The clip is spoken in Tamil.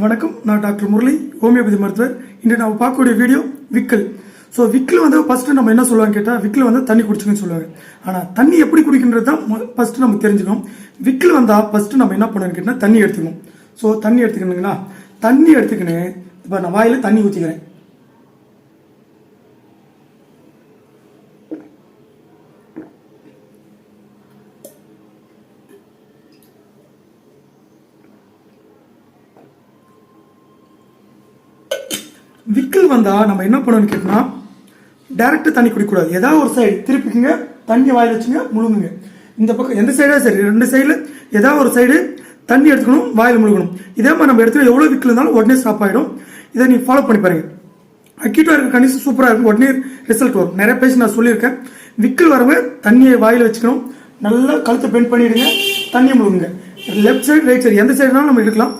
வணக்கம், நான் டாக்டர் முரளி, ஹோமியோபதி மருத்துவர். இன்று நம்ம பார்க்கக்கூடிய வீடியோ விக்கல். ஸோ விக்கில் வந்து ஃபஸ்ட்டு நம்ம என்ன சொல்லுவாங்க கேட்டால், விக்கில் வந்து தண்ணி குடிச்சுங்கன்னு சொல்லுவாங்க. ஆனால் தண்ணி எப்படி குடிக்கின்றது தான் ஃபஸ்ட்டு நம்ம தெரிஞ்சுக்கணும். விக்கில் வந்தால் ஃபஸ்ட்டு நம்ம என்ன பண்ணணும்னு கேட்டால் தண்ணி எடுத்துக்கணும். ஸோ தண்ணி எடுத்துக்கணுங்களா, தண்ணி எடுத்துக்கின்னு இப்போ நான் வாயில் தண்ணி ஊற்றிக்கிறேன். விக்கல் வந்தால் நம்ம என்ன பண்ணணும்னு கேட்டோம்னா, டேரெக்டாக தண்ணி குடிக்கக்கூடாது. ஏதாவது ஒரு சைடு திருப்பிக்குங்க, தண்ணி வாயில் வச்சுங்க, முழுங்குங்க. இந்த பக்கம் எந்த சைடாக சரி, ரெண்டு சைடில் ஏதாவது ஒரு சைடு தண்ணி எடுத்துக்கணும், வாயில் முழுகணும். இதே மாதிரி நம்ம எடுத்து எவ்வளோ விக்கல் இருந்தாலும் உடனே ஸ்டாப் ஆகிடும். இதை நீங்கள் ஃபாலோ பண்ணி பாருங்கள். அக்யூட்டாக இருக்க கண்டிஷன் சூப்பராக இருக்கும், உடனே ரிசல்ட் வரும். நிறைய பேஷண்ட் நான் சொல்லியிருக்கேன். விக்கல் வரவங்க தண்ணியை வாயில் வச்சுக்கணும், நல்லா கழுத்தை பெண்ட் பண்ணிவிடுங்க, தண்ணியை முழுங்குங்க. லெஃப்ட் சைடு ரைட் சைடு எந்த சைடுனாலும் நம்ம எடுக்கலாம்.